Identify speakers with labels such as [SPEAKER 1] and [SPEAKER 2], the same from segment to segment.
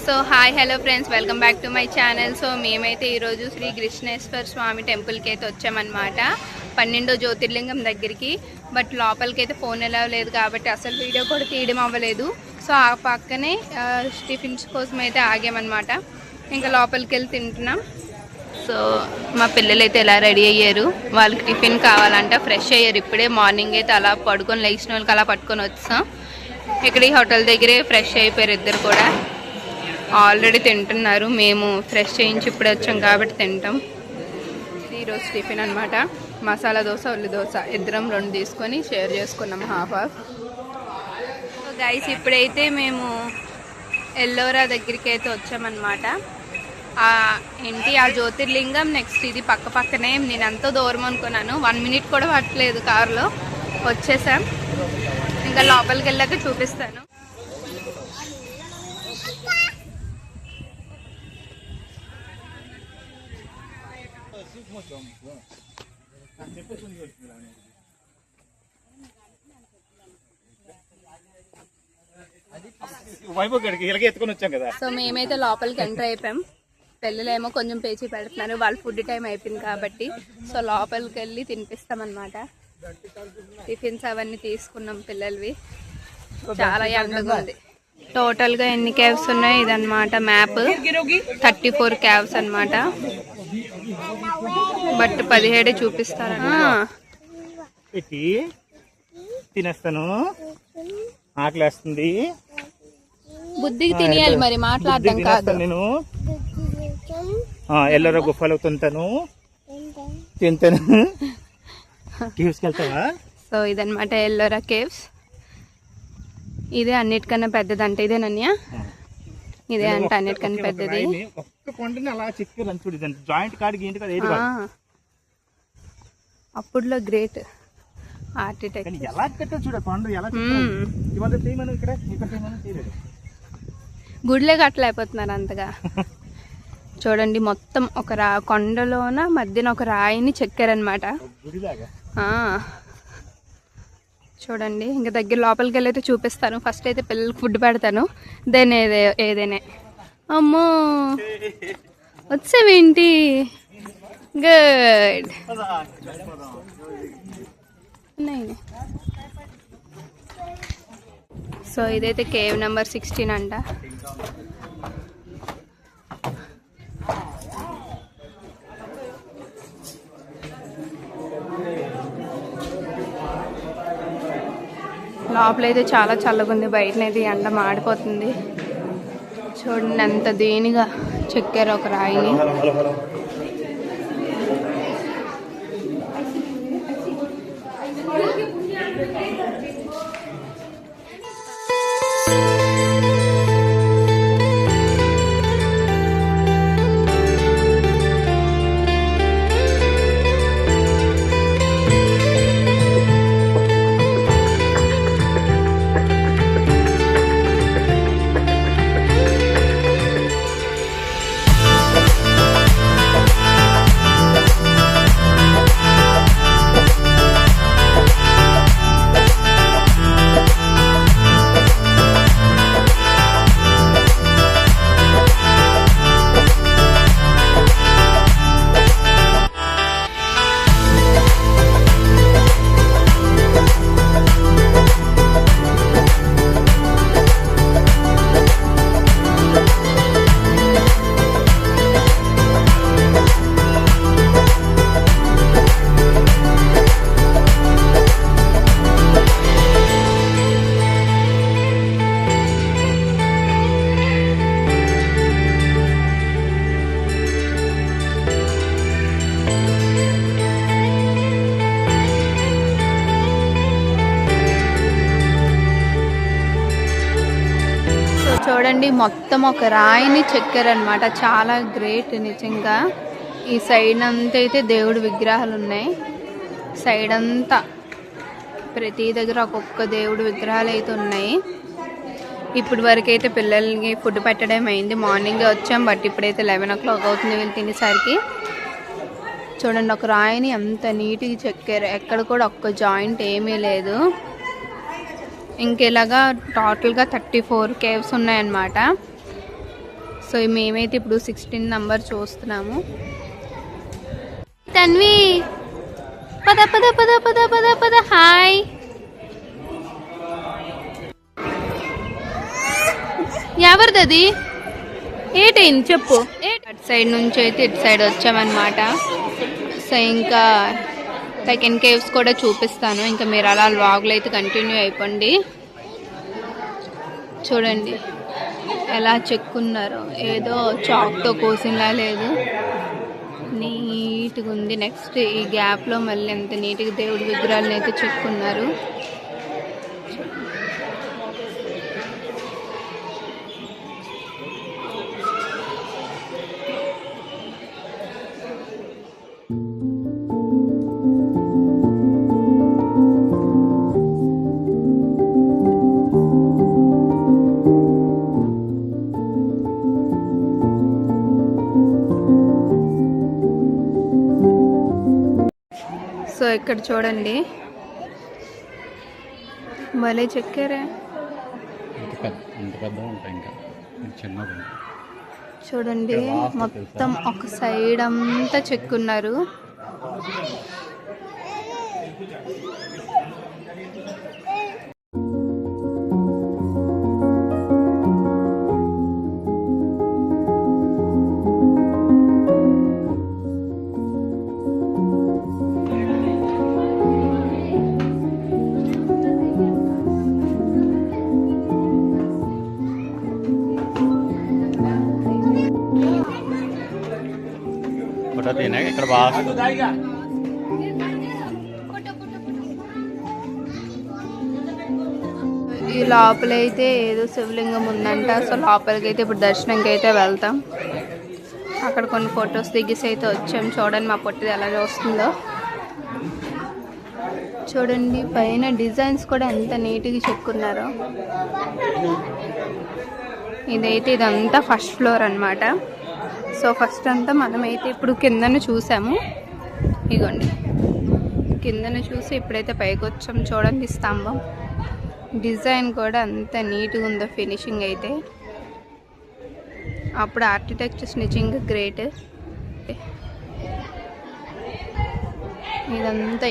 [SPEAKER 1] So hi hello friends, welcome back to my channel. So మేమైతే ఈరోజు శ్రీ కృష్ణేశ్వర స్వామి టెంపుల్కి అయితే వచ్చామన్నమాట, 12వ జ్యోతిర్లింగం దగ్గరికి. బట్ లోపలికి అయితే ఫోన్ ఎలా లేదు కాబట్టి అసలు వీడియో కూడా తీయడం అవ్వలేదు. సో ఆ పక్కనే టిఫిన్స్ కోసం అయితే ఆగామన్నమాట. ఇంకా లోపలికి వెళ్ళి తింటున్నాం. సో మా పిల్లలు అయితే ఎలా రెడీ అయ్యారు, వాళ్ళకి టిఫిన్ కావాలంట. ఫ్రెష్ అయ్యారు ఇప్పుడే. మార్నింగ్ అయితే అలా పడుకొని లేచిన వాళ్ళకి అలా పట్టుకొని వచ్చాం. ఇక్కడ ఈ హోటల్ దగ్గరే ఫ్రెష్ అయిపోయారు ఇద్దరు కూడా. ఆల్రెడీ తింటున్నారు. మేము ఫ్రెష్ చేయించి ఇప్పుడు వచ్చాం కాబట్టి తింటాం. ఈరోజు టిఫిన్ అనమాట, మసాలా దోశ, ఉల్లి దోశ. ఇద్దరం 2 తీసుకొని షేర్ చేసుకున్నాం, హాఫ్. సో గైస్, ఇప్పుడైతే మేము ఎల్లోరా దగ్గరికి అయితే వచ్చామన్నమాట. ఏంటి ఆ జ్యోతిర్లింగం నెక్స్ట్ ఇది పక్క పక్కనే. నేను ఎంతో దూరం అనుకున్నాను, 1 మినిట్ కూడా పట్టలేదు కారులో. వచ్చేసాం. ఇంకా లోపలికి వెళ్ళాక చూపిస్తాను. సో మేమైతే లోపలికి ఎంటర్ అయిపోయాం. పిల్లలేమో కొంచెం పేచి పెడుతున్నారు, వాళ్ళ ఫుడ్ టైం అయిపోయింది కాబట్టి. సో లోపలికి వెళ్ళి తినిపిస్తామన్నమాట. టిఫిన్స్ అవన్నీ తీసుకున్నాం పిల్లలవి. చాలా ఎండగా ఉంది. టోటల్ గా ఎన్ని కేవ్స్ ఉన్నాయి ఇదన్నమాట మ్యాప్. 34 కేవ్స్ అన్నమాట. బట్ 17 చూపిస్తారా?
[SPEAKER 2] తినేస్తాను, ఆకలేస్తుంది.
[SPEAKER 1] బుద్ధికి తినేయాలి మరి, మాట్లాడడం కాదు.
[SPEAKER 2] నేను ఎల్లరో గుఫలో తింటాను. కేవ్స్ వెళ్తావా? సో
[SPEAKER 1] ఇదన్నమాట ఎల్లోరా కేవ్స్. ఇదే అన్నిటికన్నా పెద్దదంట. ఇదేనన్య, ఇదే అంట అన్నిటికన్నా పెద్దది. అప్పుడులో గ్రేట్ ఆర్కిటెక్ట్. గుడిలే కట్టలేకపోతున్నారు అంతగా. చూడండి, మొత్తం ఒక కొండలోన మధ్యన ఒక రాయిని చెక్కారనమాట. చూడండి, ఇంకా దగ్గర లోపలికి వెళ్ళి అయితే చూపిస్తాను. ఫస్ట్ అయితే పిల్లలకి ఫుడ్ పెడతాను, దెన్ ఏదైనా. అమ్మో, వచ్చేవేంటి? గుడ్. సో ఇదైతే కేవ్ నెంబర్ 16 అంట. లోపలైతే చాలా చల్లగా ఉంది, బయటనైతే ఎండ మాడిపోతుంది. చూడండి ఎంత దేనిగా చెక్కారు ఒక రాయిని. చూడండి, మొత్తం ఒక రాయిని చెక్కారనమాట. చాలా గ్రేట్ నిజంగా. ఈ సైడ్ అంతా అయితే దేవుడి విగ్రహాలు ఉన్నాయి. సైడ్ అంతా ప్రతి దగ్గర ఒక్కొక్క దేవుడి విగ్రహాలు అయితే ఉన్నాయి. ఇప్పుడు వరకు అయితే పిల్లలకి ఫుడ్ పెట్టడం అయింది. మార్నింగే వచ్చాం, బట్ ఇప్పుడైతే 11 o'clock అవుతుంది వీళ్ళు తినేసరికి. చూడండి, ఒక రాయిని ఎంత నీట్గా చెక్కారు. ఎక్కడ కూడా ఒక్క జాయింట్ ఏమీ లేదు. ఇంకెలాగా టోటల్గా 34 కేవ్స్ ఉన్నాయన్నమాట. సో మేమైతే ఇప్పుడు 16 నంబర్ చూస్తున్నాము. తన్వి పద పద పద పద పద పద. హాయ్, ఎవరిది? ఏటైంది చెప్పు. అటు సైడ్ నుంచి అయితే ఇటు సైడ్ వచ్చామన్నమాట. సో ఇంకా సెకండ్ కేవ్స్ కూడా చూపిస్తాను. ఇంకా మీరు అలా వ్లాగ్లో అయితే కంటిన్యూ అయిపోండి. చూడండి ఎలా చెక్కున్నారో, ఏదో చాక్తో కోసినలా లేదు, నీట్గా ఉంది. నెక్స్ట్ ఈ గ్యాప్లో మళ్ళీ ఎంత నీట్గా దేవుడి విగ్రహాలను అయితే చెక్కున్నారు. సో ఇక్కడ చూడండి భలే చెక్కారే. చూడండి మొత్తం ఒక సైడ్ అంతా చెక్కున్నారు.
[SPEAKER 2] ఇక్కడ బాగా
[SPEAKER 1] ఈ లోపలైతే ఏదో శివలింగం ఉందంట. సో లోపలికి అయితే ఇప్పుడు దర్శనంకి అయితే వెళ్తాం. అక్కడ కొన్ని ఫొటోస్ దిగేసి అయితే వచ్చాం. చూడండి మా పొట్టిది ఎలా వస్తుందో. చూడండి పైన డిజైన్స్ కూడా ఎంత నీట్గా చెక్కున్నారో. ఇదంతా ఫస్ట్ ఫ్లోర్ అన్నమాట. సో ఫస్ట్ అంతా మనమైతే ఇప్పుడు కిందను చూసాము. ఇగోండి కిందను చూసి ఇప్పుడైతే పైకి వచ్చాం. చూడండి స్తంభం డిజైన్ కూడా అంత నీట్గా ఉందో ఫినిషింగ్ అయితే. అప్పుడు ఆర్కిటెక్చర్స్ నిజంగా గ్రేట్.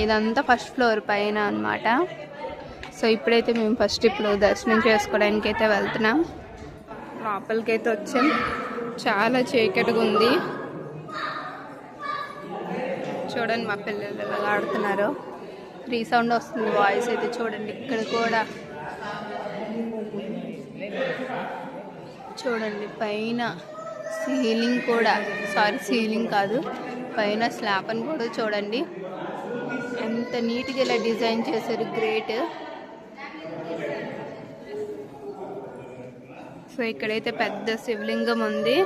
[SPEAKER 1] ఇదంతా ఫస్ట్ ఫ్లోర్ పైన అన్నమాట. సో ఇప్పుడైతే మేము ఇప్పుడు దర్శనం చేసుకోవడానికి అయితే వెళ్తున్నాం. లోపలికి అయితే వచ్చాం. చాలా చీకటిగా ఉంది. చూడండి మా పిల్లలు ఎలా ఆడుతున్నారు. రీసౌండ్ వస్తుంది వాయిస్ అయితే. చూడండి ఇక్కడ కూడా చూడండి పైన సీలింగ్ కూడా, సీలింగ్ కాదు పైన స్లాబ్ అని కూడా చూడండి ఎంత నీట్గా ఇలా డిజైన్ చేశారు. గ్రేట్. సో ఇక్కడైతే పెద్ద శివలింగం ఉంది.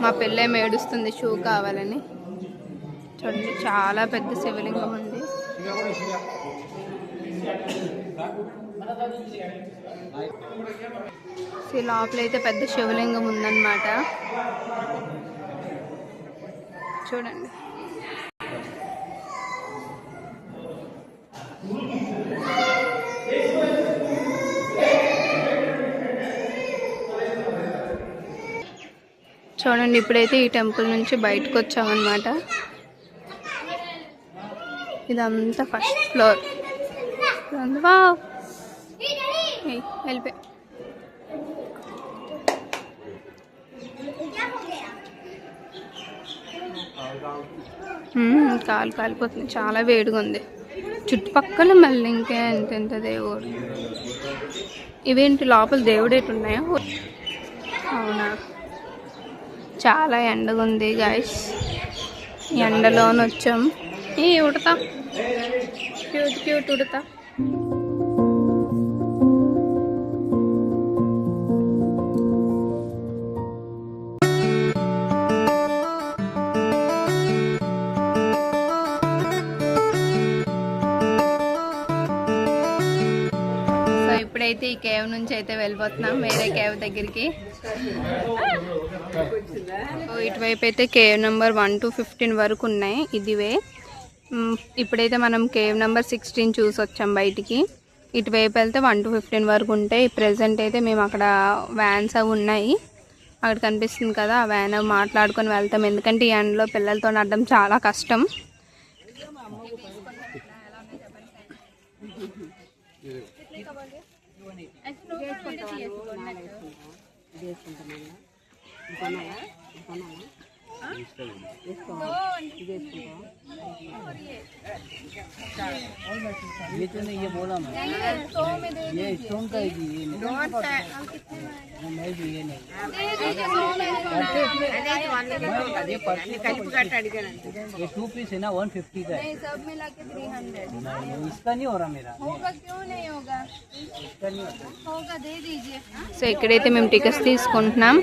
[SPEAKER 1] మా పిల్ల ఏడుస్తుంది షూ కావాలని. చూడండి చాలా పెద్ద శివలింగం ఉంది. సో లోపలైతే పెద్ద శివలింగం ఉందన్నమాట. చూడండి చూడండి ఇప్పుడైతే ఈ టెంపుల్ నుంచి బయటకు వచ్చామన్నమాట. ఇదంతా ఫస్ట్ ఫ్లోర్. వెళ్ళిపోయి కాలు కాలిపోతుంది. చాలా వేడిగా ఉంది. చుట్టుపక్కల మళ్ళీ ఇంకా ఎంత దేవుడు. ఇవేంటి లోపల దేవుడు ఎటు ఉన్నాయా? అవునా, చాలా ఎండగా ఉంది గాయస్. ఎండలోని వచ్చాం. ఉడతా క్యూట్ ఉడతా. సో ఇప్పుడైతే ఈ కేవ్ నుంచి అయితే వెళ్ళిపోతున్నాం వేరే కేవ్ దగ్గరికి. ఇటువైపు అయితే కేవ్ నెంబర్ 1 to 15 వరకు ఉన్నాయి. ఇదివే ఇప్పుడైతే మనం కేవ్ నెంబర్ 16 చూసి వచ్చాం బయటికి. ఇటువైపు వెళ్తే 1 to 15 వరకు ఉంటాయి. ప్రెజెంట్ అయితే మేము అక్కడ వ్యాన్స్ అవి ఉన్నాయి. అక్కడ కనిపిస్తుంది కదా ఆ వ్యాన్, మాట్లాడుకొని వెళ్తాం. ఎందుకంటే ఈ ఎండలో పిల్లలతో నడడం చాలా కష్టం.
[SPEAKER 3] ये तो नहीं, ये बोला मैं, ये स्टोन का है जी, ये नहीं जी, ये नहीं, ये 2 पीस है ना 150 का है,
[SPEAKER 1] सब मिला के 300
[SPEAKER 3] नहीं, इसका नहीं हो रहा मेरा,
[SPEAKER 1] होगा, क्यों नहीं होगा,
[SPEAKER 3] इसका नहीं होता,
[SPEAKER 1] होगा दे दीजिए. సో ఇక్కడైతే మేము టికెట్స్ తీసుకుంటున్నాం.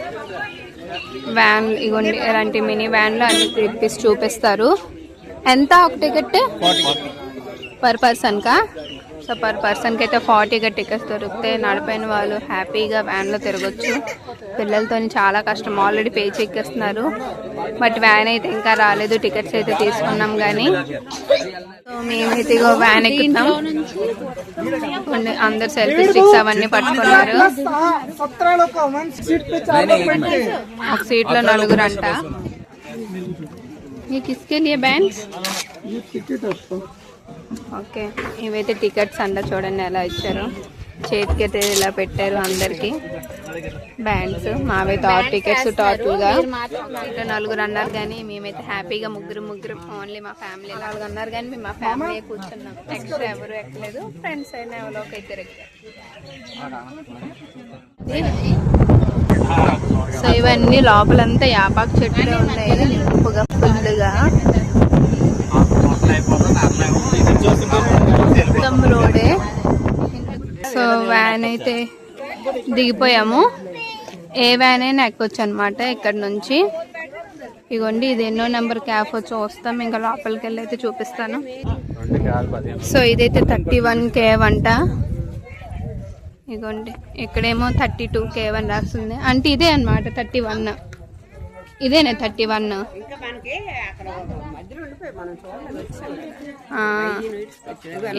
[SPEAKER 1] వ్యాన్ ఇగోండి, ఇలాంటి మినీ వ్యాన్లో అన్ని తిప్పిసి చూపిస్తారు. ఎంత ఒక టికెట్ పర్ పర్సన్కా? సో పర్ పర్సన్కి అయితే 40గా టికెట్స్ దొరికితే నడిపోయిన వాళ్ళు హ్యాపీగా వ్యాన్లో తిరగచ్చు. పిల్లలతో చాలా కష్టం, ఆల్రెడీ పే చెక్కేస్తున్నారు. బట్ వ్యాన్ అయితే ఇంకా రాలేదు, టికెట్స్ అయితే తీసుకున్నాం కానీ. సో మేమైతే ఇగో వ్యాన్ ఎక్కుతాం. అందరు సెల్ఫీ స్టిక్స్ అవన్నీ పట్టుకున్నారు. ఒక సీట్లో 4 అంట. ये किसके लिए बैंड्स? ఓకే, ఇవైతే టికెట్స్ అంట. చూడండి ఎలా ఇచ్చారు, చేతికి అయితే ఇలా పెట్టారు అందరికి బ్యాండ్స్. మావైతే 6 టికెట్స్ టోటల్గా. ఇట్లా 4 అన్నారు కానీ మేమైతే హ్యాపీగా ముగ్గురు ఓన్లీ మా ఫ్యామిలీ. 4 అన్నారు కానీ మేము మా ఫ్యామిలీ కూర్చున్నాం, ఎక్స్ట్రా ఎవరు ఎక్కలేదు. ఫ్రెండ్స్ అయినా ఎవరో ఒక ఇద్దరు ఎక్కారు. సో ఇవన్నీ లోపలంతా యాపాకు చెట్లు ఉన్నాయి, నింపుగా ఫుల్గా. మొత్తం రోడే. సో వ్యాన్ అయితే దిగిపోయాము. ఏ వ్యాన్ అయినా ఎక్కొచ్చు అనమాట ఇక్కడ నుంచి. ఇగోండి, ఇది ఎన్నో నెంబర్ క్యాఫ్ వచ్చి వస్తాం. ఇంకా లోపలికి వెళ్ళి అయితే చూపిస్తాను. సో ఇదైతే 31 కేవ్ అంట. ఇగోండి, ఇక్కడేమో 32 కేవ్ అని రాస్తుంది. అంటే ఇదే అనమాట 31. ఇదేనా 31?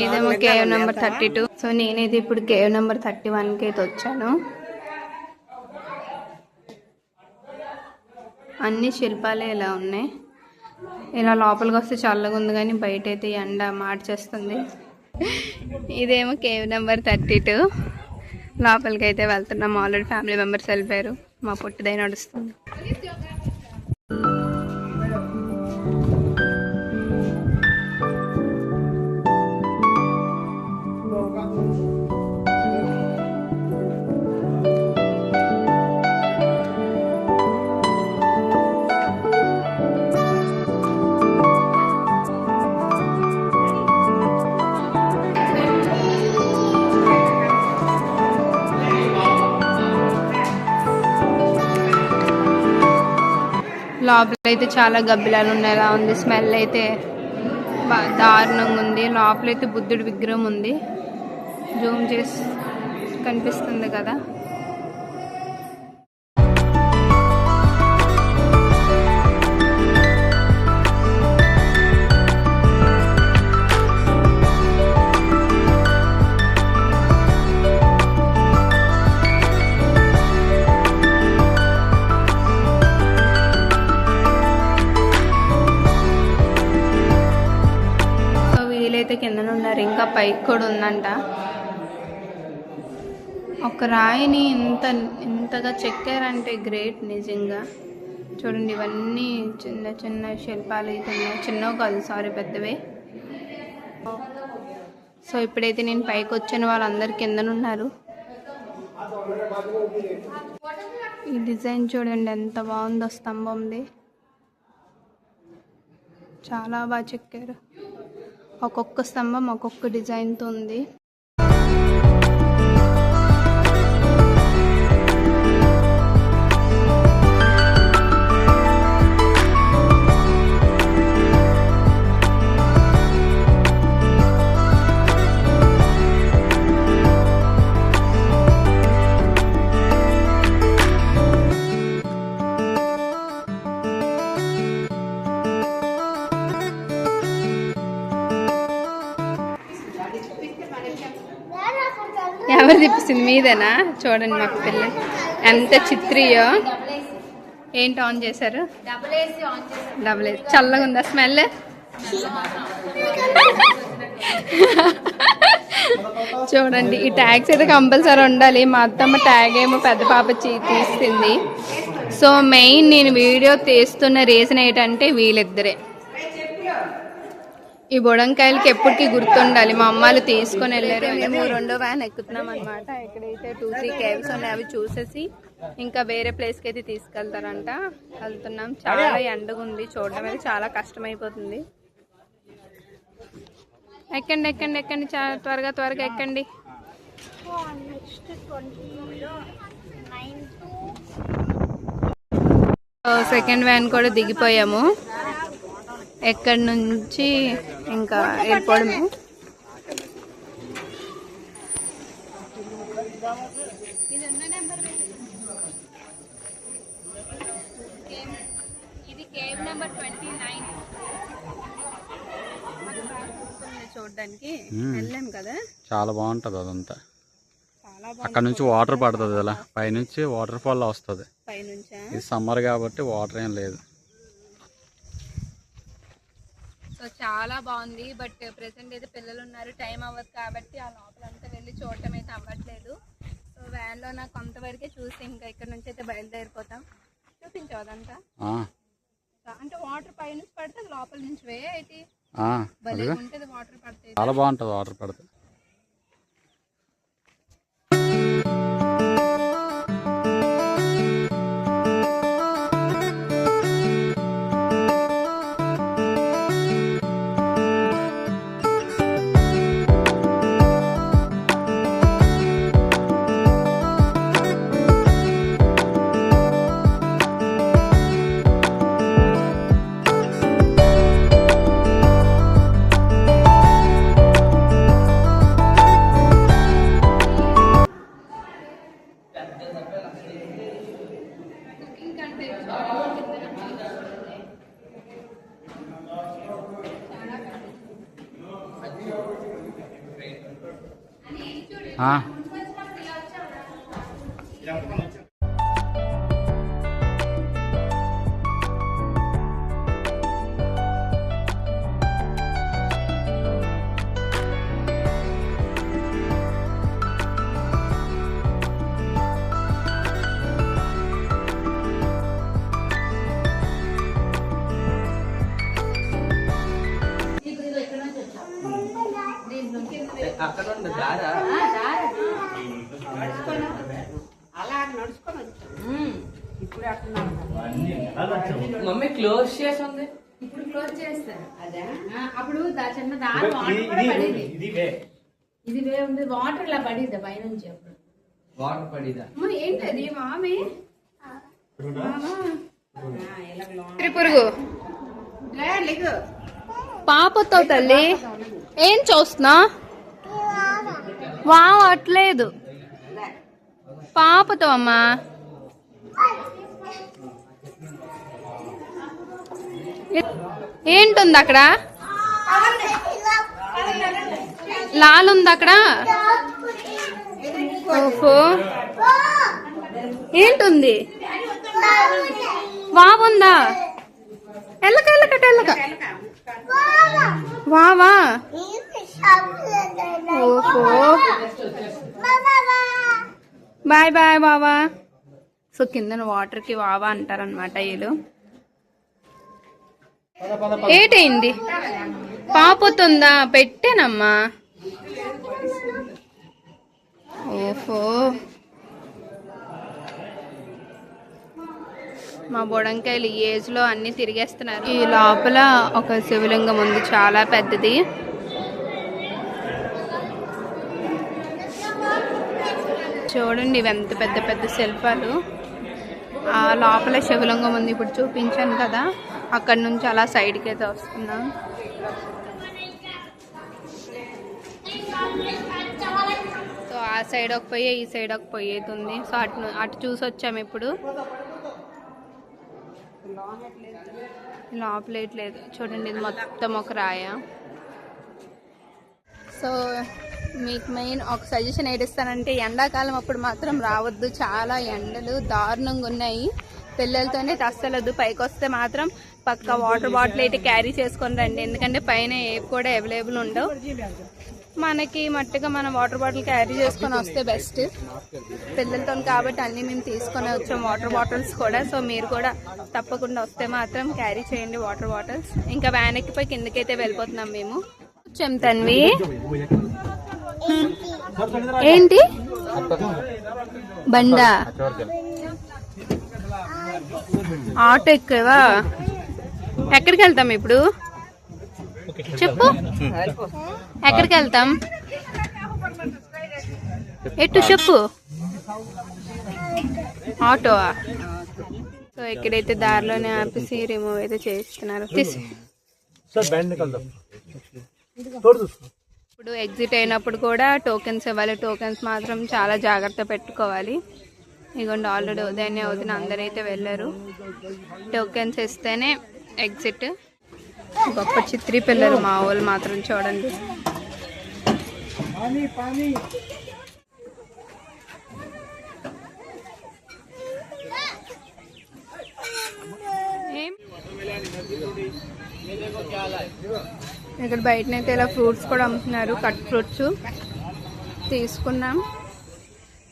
[SPEAKER 1] ఇదేమో కేవ్ నెంబర్ 32. సో నేనైతే ఇప్పుడు కేవ్ నెంబర్ 31కి అయితే వచ్చాను. అన్ని శిల్పాలే ఇలా ఉన్నాయి. ఇలా లోపలికి వస్తే చల్లగా ఉంది కానీ బయట అయితే ఎండ మార్చేస్తుంది. ఇదేమో కేవ్ నెంబర్ 32. లోపలికి అయితే వెళ్తున్నాం. ఆల్రెడీ ఫ్యామిలీ మెంబర్స్ వెళ్ళిపోయారు. మా పొట్టిదై నడుస్తుంది. లోపల అయితే చాలా గబ్బిలాలు ఉండేలా ఉంది. స్మెల్ అయితే దారుణంగా ఉంది. లోపలైతే బుద్ధుడి విగ్రహం ఉంది. జూమ్ చేసి కనిపిస్తుంది కదా. అయితే కిందన ఉన్నారు, ఇంకా పైకి కూడా ఉందంట. ఒక రాయిని ఇంతగా చెక్కారంటే గ్రేట్ నిజంగా. చూడండి, ఇవన్నీ చిన్న చిన్న శిల్పాలు అయితే ఉన్నాయి. చిన్నవి కాదు, సారీ, పెద్దవే. సో ఇప్పుడైతే నేను పైకి వచ్చిన వాళ్ళందరు కిందనున్నారు. ఈ డిజైన్ చూడండి ఎంత బాగుందో, స్తంభంది. చాలా బాగా చెక్కారు. ఒక్కొక్క స్తంభం ఒక్కొక్క డిజైన్తో ఉంది. ఎవరు తిప్పిస్తుంది? మీదేనా? చూడండి మా పిల్లలు ఎంత చిత్రియో. ఏంటి ఆన్ చేశారు?
[SPEAKER 3] డబుల్ ఏసీ ఆన్ చేశారు.
[SPEAKER 1] Double AC. చల్లగా ఉందా స్మెల్? చూడండి, ఈ ట్యాగ్స్ అయితే కంపల్సరీ ఉండాలి. మా అత్తమ్మ ట్యాగ్ ఏమో పెద్ద పాప తీస్తుంది. సో మెయిన్ నేను వీడియో తీస్తున్న రీజన్ ఏంటంటే వీళ్ళిద్దరే. ఈ బుడంకాయలకి ఎప్పటికీ గుర్తుండాలి. మా అమ్మాలు తీసుకొని వెళ్ళారు. మేము రెండో వ్యాన్ ఎక్కుతున్నాం అనమాట. ఇక్కడైతే 2-3 కేవ్స్ ఉన్నాయి, అవి చూసేసి ఇంకా వేరే ప్లేస్కి అయితే తీసుకెళ్తారంట. వెళ్తున్నాం. చాలా ఎండగా ఉంది, చూడడం అయితే చాలా కష్టమైపోతుంది. ఎక్కండి ఎక్కండి ఎక్కండి, చాలా త్వరగా త్వరగా ఎక్కండి. సెకండ్ వ్యాన్ కూడా దిగిపోయాము. ఎక్కడి నుంచి ఇంకా వెళ్ళిపోవడమే. ఇది కేవ్ నెంబర్ 29 చూడడానికి వెళ్ళాం కదా.
[SPEAKER 2] చాలా బాగుంటది అదంతా.
[SPEAKER 1] చాలా
[SPEAKER 2] అక్కడ నుంచి వాటర్ పడుతుంది, అలా పైనుంచి వాటర్ ఫాల్ వస్తుంది.
[SPEAKER 1] పైనుంచా?
[SPEAKER 2] ఇది సమ్మర్ కాబట్టి వాటర్ ఏం లేదు.
[SPEAKER 1] సో చాలా బాగుంది. బట్ ప్రెసెంట్ అయితే పిల్లలు ఉన్నారు, టైం అవ్వదు కాబట్టి ఆ లోపలంతా వెళ్ళి చూడటం అయితే అవ్వట్లేదు. సో వ్యాన్లో నాకు కొంతవరకే చూసి ఇంకా ఇక్కడ నుంచి అయితే బయలుదేరిపోతాం. చూపించావు అదంతా? అంటే వాటర్ పైనుంచి పడితే లోపల నుంచి వే అయితే భలే ఉంటుంది. వాటర్ పడితే
[SPEAKER 2] చాలా బాగుంటుంది వాటర్ పడితే.
[SPEAKER 3] మమ్మీ క్లోజ్ చేసింది.
[SPEAKER 4] ఇప్పుడు క్లోజ్ చేస్తారు. అదే అప్పుడు చిన్న దారి వాటర్ కూడా పడేది. ఇది వే ఉంది, వాటర్ ఇలా పడిద్దా పైనుంచి? అప్పుడు
[SPEAKER 3] వాటర్ పడిదా?
[SPEAKER 1] ఏంటది మామి?
[SPEAKER 4] ఇలా
[SPEAKER 1] పురుగు పాపతో తల్లి ఏం చూస్తున్నా? వావట్లేదు పాపతో అమ్మా. ఏంటుంది అక్కడ? లాలుంది అక్కడ. ఓహో, ఏంటుంది? వావుందా? ఎల్లక ఎల్లకట ఎల్లక వావా. ఓహో, బాయ్ బాయ్ బావా. సో కింద వాటర్కి వావా అంటారనమాట వీళ్ళు. ఏటైంది? పాపుతుందా? పెట్టానమ్మా. ఓహో, మా బుడంకాయలు ఈ ఏజ్ లో అన్ని తిరిగేస్తున్నారు. ఈ లోపల ఒక శివలింగం ఉంది, చాలా పెద్దది. చూడండి ఇవి ఎంత పెద్ద పెద్ద శిల్పాలు. ఆ లోపల శివలింగం ఉంది, ఇప్పుడు చూపించాను కదా, అక్కడ నుంచి అలా సైడ్కి అయితే వస్తున్నాం. సో ఆ సైడ్ ఒక పొయ్యి, ఈ సైడ్ ఒక పొయ్యి అయితే ఉంది. సో అటు చూసి వచ్చాము. ఇప్పుడు లోపలేట్లేదు చూడండి, ఇది మొత్తం ఒక రాయ. సో మీకు మెయిన్ ఒక సజెషన్ ఏడిస్తానంటే, ఎండాకాలం అప్పుడు మాత్రం రావద్దు, చాలా ఎండలు దారుణంగా ఉన్నాయి. పిల్లలతోనే అస్సలు వద్దు. పైకి వస్తే మాత్రం పక్క వాటర్ బాటిల్ అయితే క్యారీ చేసుకొని రండి, ఎందుకంటే పైన ఏవి కూడా అవైలబుల్ ఉండవు. మనకి మట్టుగా మనం వాటర్ బాటిల్ క్యారీ చేసుకొని వస్తే బెస్ట్. పిల్లలతో కాబట్టి అన్నీ మేము తీసుకొని వచ్చాం, వాటర్ బాటిల్స్ కూడా. సో మీరు కూడా తప్పకుండా వస్తే మాత్రం క్యారీ చేయండి వాటర్ బాటిల్స్. ఇంకా వ్యాన్ ఎక్కిపోయి కిందకైతే వెళ్ళిపోతున్నాం మేము. చెంతన్వి ఏంటి బండా ఆటో ఎక్కువా? ఎక్కడికి వెళ్తాం ఇప్పుడు చెప్పు, ఎక్కడికి వెళ్తాం? ఎటు చెప్పు. ఆటోవా? సో ఇక్కడైతే దారిలోనే ఆపేసి రిమూవ్ అయితే చేస్తున్నారు. ఇప్పుడు ఎగ్జిట్ అయినప్పుడు కూడా టోకెన్స్ ఇవ్వాలి. టోకెన్స్ మాత్రం చాలా జాగ్రత్త పెట్టుకోవాలి. ఇదిగోండి ఆల్రెడీ ఉదయాన్నే అవుతున్న అందరైతే వెళ్ళారు. టోకెన్స్ ఇస్తేనే ఎగ్జిట్. గొప్ప చిత్రీ పిల్లలు మా వాళ్ళు మాత్రం చూడండి. ఇక్కడ బయటనైతే ఇలా ఫ్రూట్స్ కూడా అమ్ముతున్నారు, కట్ ఫ్రూట్స్ తీసుకున్నాం.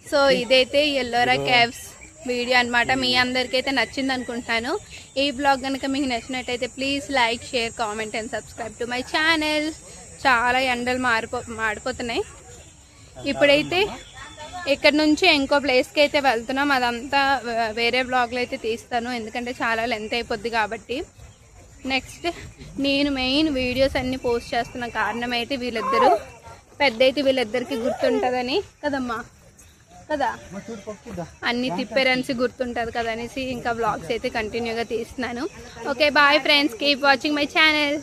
[SPEAKER 1] సో ఇదైతే ఎల్లోరా కేవ్స్ వీడియో అనమాట. మీ అందరికైతే నచ్చింది అనుకుంటున్నాను. ఈ బ్లాగ్ కనుక మీకు నచ్చినట్టయితే please like, share, comment and subscribe to my channel. చాలా ఎండలు మాడిపోతున్నాయి. ఇప్పుడైతే ఇక్కడ నుంచి ఇంకో ప్లేస్కి అయితే వెళ్తున్నాం. అదంతా వేరే బ్లాగ్లో అయితే తీస్తాను, ఎందుకంటే చాలా లెంత్ అయిపోద్ది కాబట్టి. నెక్స్ట్ నేను మెయిన్ వీడియోస్ అన్నీ పోస్ట్ చేస్తున్న కారణం అయితే వీళ్ళిద్దరూ, పెద్ద అయితే వీళ్ళిద్దరికి గుర్తుంటుందని కదమ్మా, కదా అన్ని తిప్పేరన్స్ గుర్తుంటుంది కదా అనేసి ఇంకా బ్లాగ్స్ అయితే కంటిన్యూగా తీస్తున్నాను. Okay bye friends, keep watching my channel.